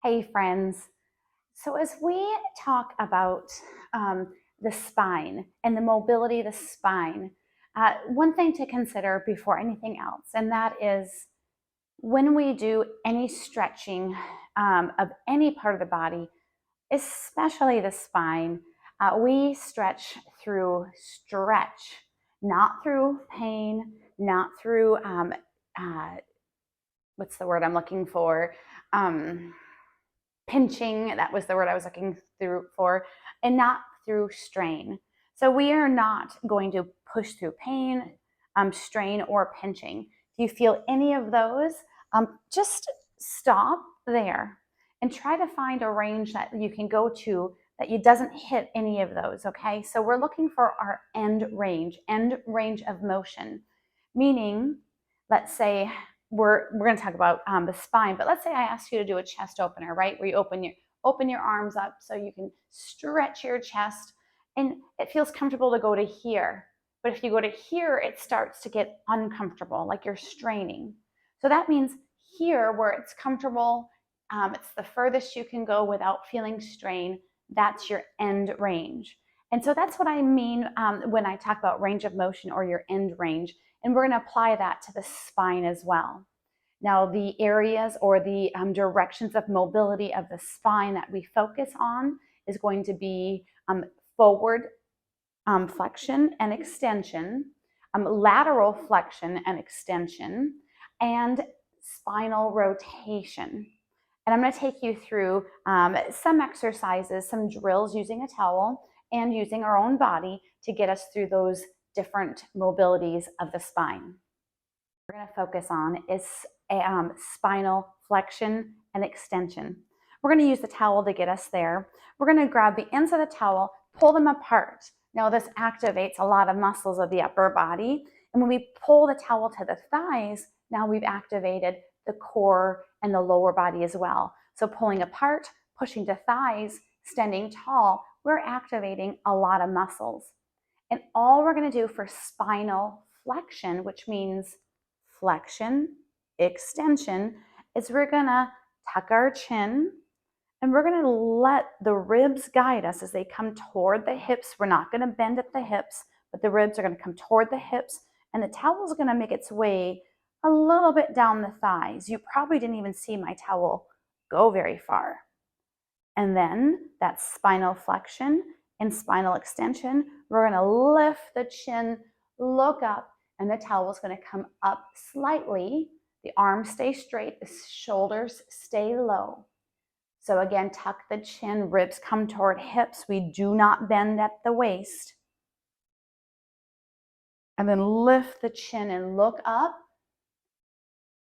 Hey friends. So as we talk about the spine and the mobility of the spine, one thing to consider before anything else, and that is when we do any stretching of any part of the body, especially the spine, we stretch through stretch, not through pain, not through uh, what's the word I'm looking for? Um, Pinching, that was the word I was looking through for, and not through strain. So we are not going to push through pain, strain, or pinching. If you feel any of those, just stop there and try to find a range that you can go to that you doesn't hit any of those. Okay, so we're looking for our end range of motion, meaning, let's say we're going to talk about the spine, but let's say I ask you to do a chest opener, right? Where you open your arms up so you can stretch your chest, and it feels comfortable to go to here. But if you go to here, it starts to get uncomfortable, like you're straining. So that means here, where it's comfortable, it's the furthest you can go without feeling strain. That's your end range. And so that's what I mean when I talk about range of motion or your end range. And we're going to apply that to the spine as well. Now, the areas or the directions of mobility of the spine that we focus on is going to be forward flexion and extension, lateral flexion and extension, and spinal rotation. And I'm going to take you through some exercises, some drills using a towel and using our own body to get us through those different mobilities of the spine. What we're going to focus on is spinal flexion and extension. We're going to use the towel to get us there. We're going to grab the ends of the towel, pull them apart. Now this activates a lot of muscles of the upper body. And when we pull the towel to the thighs, now we've activated the core and the lower body as well. So pulling apart, pushing to thighs, standing tall, we're activating a lot of muscles. And all we're going to do for spinal flexion, which means flexion, extension, is we're going to tuck our chin and we're going to let the ribs guide us as they come toward the hips. We're not going to bend at the hips, but the ribs are going to come toward the hips, and the towel is going to make its way a little bit down the thighs. You probably didn't even see my towel go very far. And then that spinal flexion and spinal extension, we're going to lift the chin, look up, and the towel is going to come up slightly. The arms stay straight, the shoulders stay low. So again, tuck the chin, ribs come toward hips. We do not bend at the waist. And then lift the chin and look up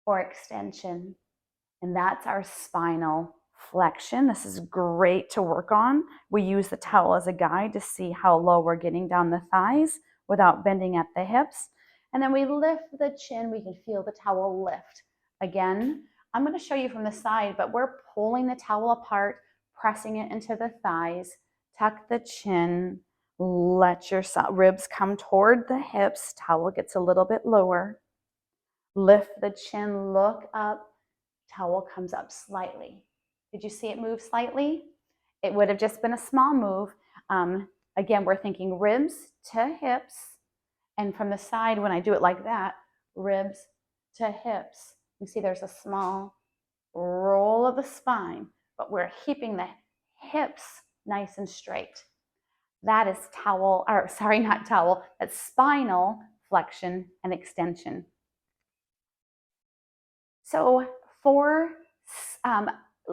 for extension. And that's our spinal flexion. This is great to work on. We use the towel as a guide to see how low we're getting down the thighs without bending at the hips. And then we lift the chin. We can feel the towel lift. Again, I'm going to show you from the side, but we're pulling the towel apart, pressing it into the thighs. Tuck the chin. Let your ribs come toward the hips. Towel gets a little bit lower. Lift the chin, look up. Towel comes up slightly. Did you see it move slightly? It would have just been a small move. Again, we're thinking ribs to hips. And from the side, when I do it like that, ribs to hips. You see there's a small roll of the spine, but we're keeping the hips nice and straight. That is that's spinal flexion and extension. So for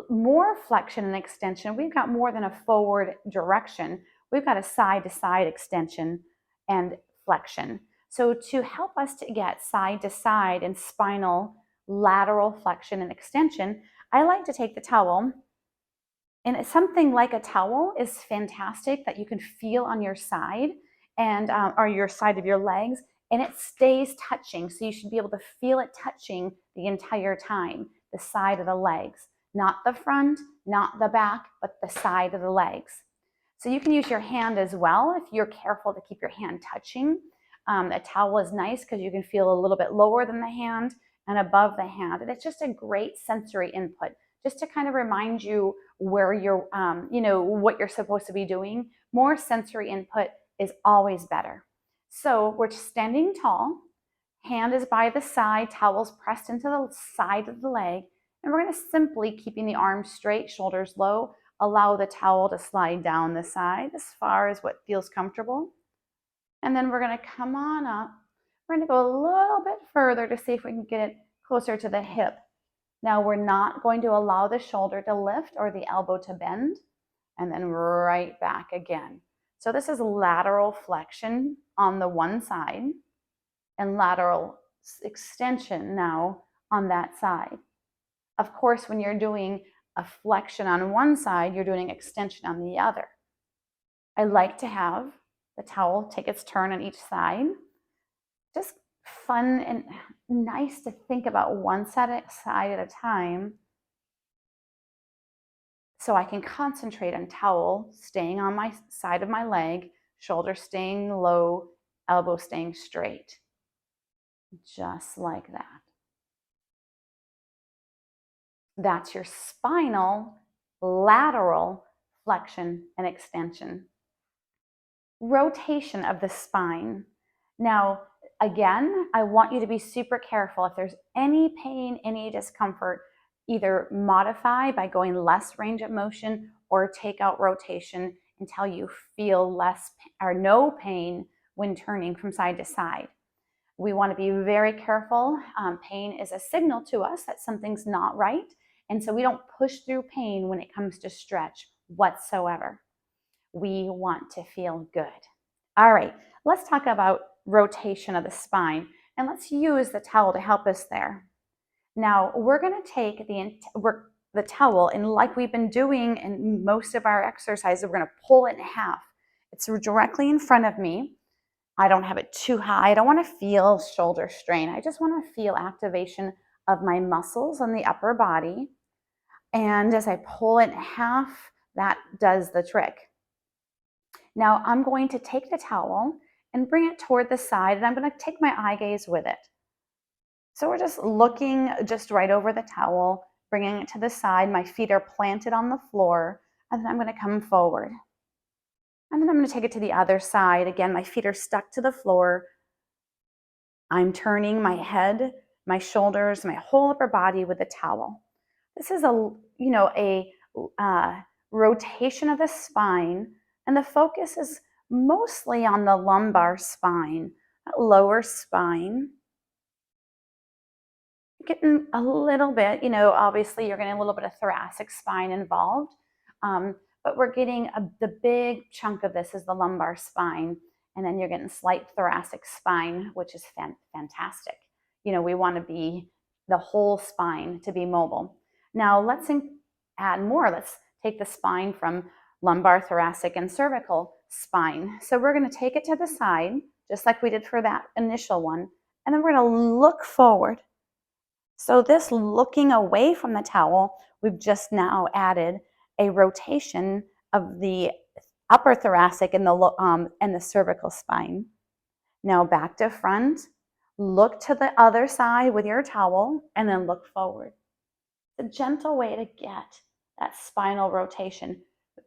more flexion and extension, we've got more than a forward direction. We've got a side-to-side extension and flexion. So to help us to get side-to-side and spinal lateral flexion and extension, I like to take the towel, and something like a towel is fantastic that you can feel on your side and or your side of your legs, and it stays touching. So you should be able to feel it touching the entire time, the side of the legs, not the front, not the back, but the side of the legs. So you can use your hand as well if you're careful to keep your hand touching. A towel is nice because you can feel a little bit lower than the hand and above the hand. And it's just a great sensory input just to kind of remind you where you're, what you're supposed to be doing. More sensory input is always better. So we're standing tall, hand is by the side, towels pressed into the side of the leg, and we're going to simply, keeping the arms straight, shoulders low, allow the towel to slide down the side as far as what feels comfortable. And then we're going to come on up. We're going to go a little bit further to see if we can get it closer to the hip. Now we're not going to allow the shoulder to lift or the elbow to bend, and then right back again. So this is lateral flexion on the one side and lateral extension now on that side. Of course, when you're doing a flexion on one side, you're doing extension on the other. I like to have the towel take its turn on each side. Just fun and nice to think about one side at a time, so I can concentrate on towel staying on my side of my leg, shoulder staying low, elbow staying straight. Just like that. That's your spinal lateral flexion and extension. Rotation of the spine. Now, again, I want you to be super careful. If there's any pain, any discomfort, either modify by going less range of motion or take out rotation until you feel less or no pain when turning from side to side. We want to be very careful. Pain is a signal to us that something's not right. And so we don't push through pain when it comes to stretch whatsoever. We want to feel good. All right, let's talk about rotation of the spine, and let's use the towel to help us there. Now, we're going to take the towel, and like we've been doing in most of our exercises, we're going to pull it in half. It's directly in front of me. I don't have it too high. I don't want to feel shoulder strain. I just want to feel activation of my muscles on the upper body. And as I pull it in half, that does the trick. Now I'm going to take the towel and bring it toward the side, and I'm going to take my eye gaze with it. So we're just looking just right over the towel, bringing it to the side. My feet are planted on the floor, and then I'm going to come forward. And then I'm going to take it to the other side. Again, my feet are stuck to the floor. I'm turning my head, my shoulders, my whole upper body with the towel. This is a rotation of the spine, and the focus is mostly on the lumbar spine, lower spine. Getting a little bit, obviously you're getting a little bit of thoracic spine involved, but we're getting the big chunk of this is the lumbar spine, and then you're getting slight thoracic spine, which is fantastic. We want to be the whole spine to be mobile. Now let's add more. Let's take the spine from lumbar, thoracic, and cervical spine. So we're going to take it to the side, just like we did for that initial one, and then we're going to look forward. So this looking away from the towel, we've just now added a rotation of the upper thoracic and the cervical spine. Now back to front, look to the other side with your towel, and then look forward. It's a gentle way to get that spinal rotation.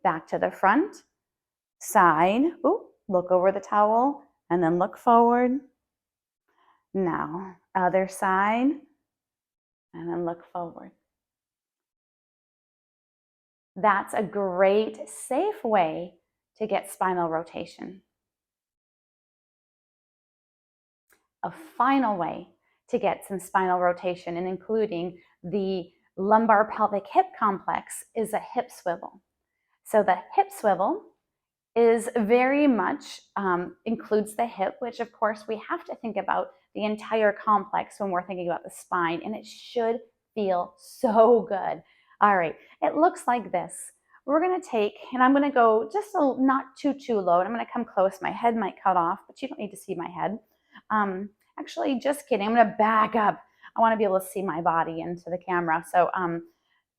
Back to the front, side, look over the towel, and then look forward. Now, other side, and then look forward. That's a great, safe way to get spinal rotation. A final way to get some spinal rotation, and including the lumbar pelvic hip complex, is a hip swivel. So the hip swivel is very much includes the hip, which of course we have to think about the entire complex when we're thinking about the spine, and it should feel so good. All right, it looks like this. We're going to take, and I'm going to go just not too low, and I'm going to come close. My head might cut off, but you don't need to see my head. Actually, just kidding. I'm going to back up. I want to be able to see my body into the camera. So,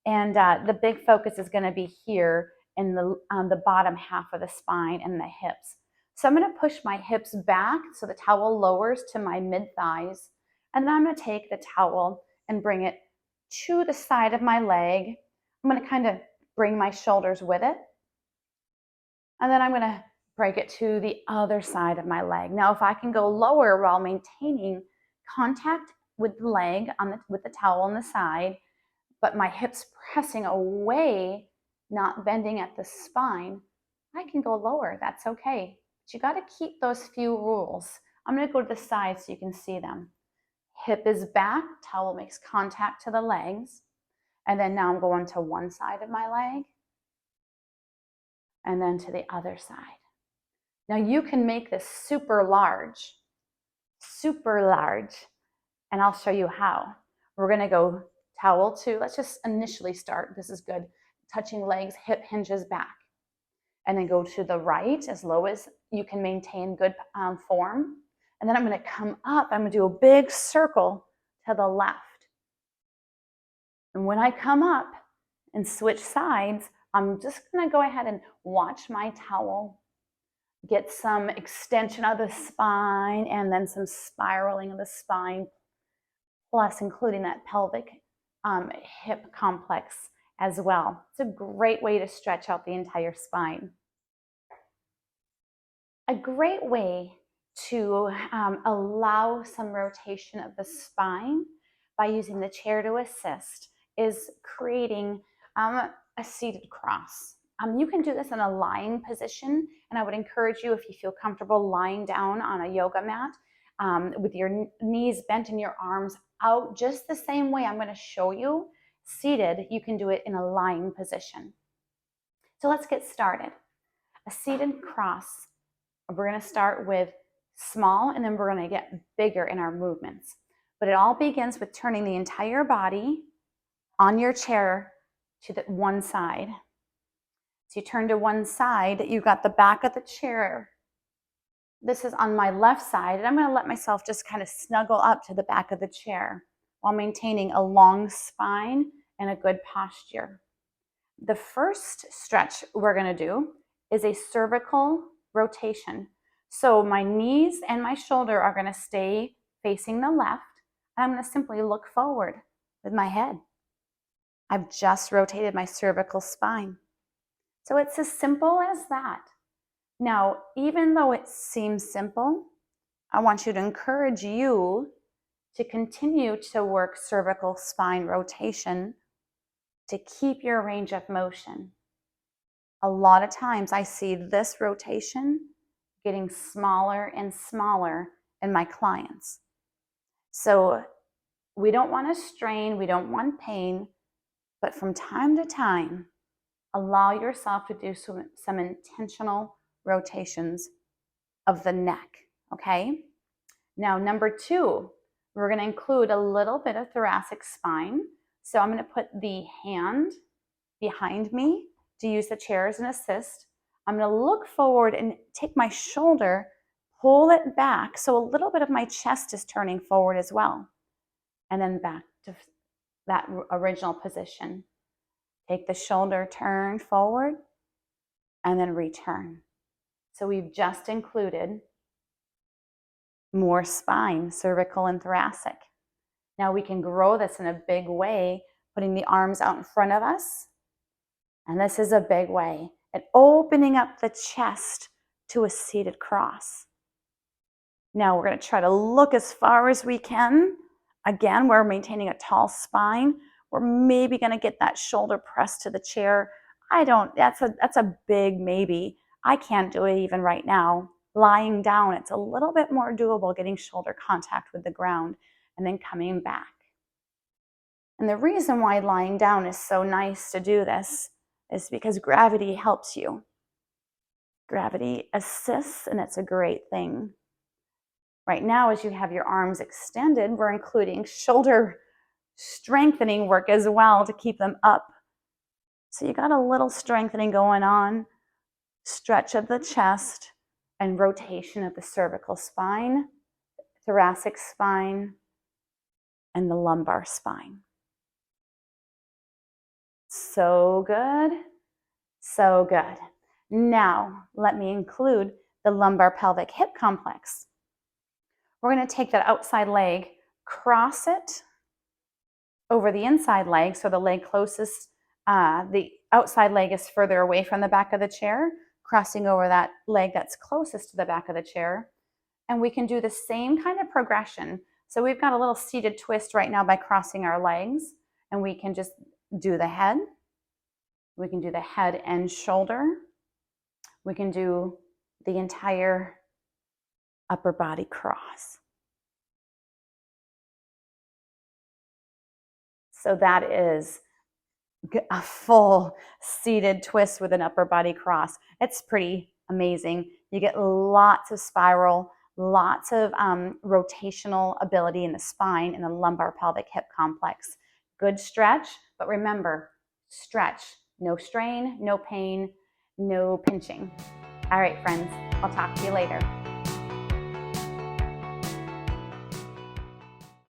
the big focus is going to be here in the bottom half of the spine and the hips. So I'm going to push my hips back so the towel lowers to my mid-thighs. And then I'm going to take the towel and bring it to the side of my leg, I'm going to kind of bring my shoulders with it. And then I'm going to break it to the other side of my leg. Now, if I can go lower while maintaining contact with the leg with the towel on the side, but my hips pressing away, not bending at the spine, I can go lower. That's okay. But you got to keep those few rules. I'm going to go to the side so you can see them. Hip is back, towel makes contact to the legs. And then now I'm going to one side of my leg and then to the other side. Now you can make this super large, and I'll show you how. We're going to go towel to, let's just initially start, this is good, touching legs, hip hinges back. And then go to the right as low as you can maintain good form. And then I'm going to come up, I'm going to do a big circle to the left. And when I come up and switch sides, I'm just going to go ahead and watch my towel get some extension of the spine and then some spiraling of the spine, plus including that pelvic hip complex as well. It's a great way to stretch out the entire spine. A great way to allow some rotation of the spine by using the chair to assist is creating a seated cross. You can do this in a lying position, and I would encourage you, if you feel comfortable, lying down on a yoga mat with your knees bent and your arms out just the same way I'm going to show you. Seated, you can do it in a lying position. So let's get started. A seated cross. We're going to start with small, and then we're going to get bigger in our movements. But it all begins with turning the entire body on your chair to the one side. So you turn to one side, you've got the back of the chair. This is on my left side, and I'm going to let myself just kind of snuggle up to the back of the chair while maintaining a long spine and a good posture. The first stretch we're going to do is a cervical rotation. So my knees and my shoulder are going to stay facing the left, and I'm going to simply look forward with my head. I've just rotated my cervical spine. So it's as simple as that. Now, even though it seems simple, I want you to encourage you to continue to work cervical spine rotation to keep your range of motion. A lot of times I see this rotation getting smaller and smaller in my clients. So we don't want to strain, we don't want pain, but from time to time, allow yourself to do some intentional rotations of the neck, okay? Now, number 2, we're going to include a little bit of thoracic spine. So I'm going to put the hand behind me to use the chair as an assist. I'm going to look forward and take my shoulder, pull it back, so a little bit of my chest is turning forward as well. And then back to that original position. Take the shoulder, turn forward, and then return. So we've just included more spine, cervical and thoracic. Now we can grow this in a big way, putting the arms out in front of us. And this is a big way. And opening up the chest to a seated cross. Now we're going to try to look as far as we can. Again, we're maintaining a tall spine. We're maybe going to get that shoulder pressed to the chair. That's a big maybe. I can't do it even right now. Lying down, it's a little bit more doable, getting shoulder contact with the ground and then coming back. And the reason why lying down is so nice to do this is because gravity helps you. Gravity assists, and it's a great thing. Right now, as you have your arms extended, we're including shoulder strengthening work as well to keep them up. So you got a little strengthening going on, stretch of the chest, and rotation of the cervical spine, thoracic spine, and the lumbar spine. So good, so good. Now, let me include the lumbar pelvic hip complex. We're going to take that outside leg, cross it over the inside leg, so the leg closest the outside leg is further away from the back of the chair, crossing over that leg that's closest to the back of the chair. And we can do the same kind of progression. So we've got a little seated twist right now by crossing our legs, and we can just do the head. We can do the head and shoulder. We can do the entire upper body cross. So that is a full seated twist with an upper body cross. It's pretty amazing. You get lots of spiral, lots of rotational ability in the spine and the lumbar pelvic hip complex. Good stretch, but remember, stretch. No strain, no pain, no pinching. All right, friends, I'll talk to you later.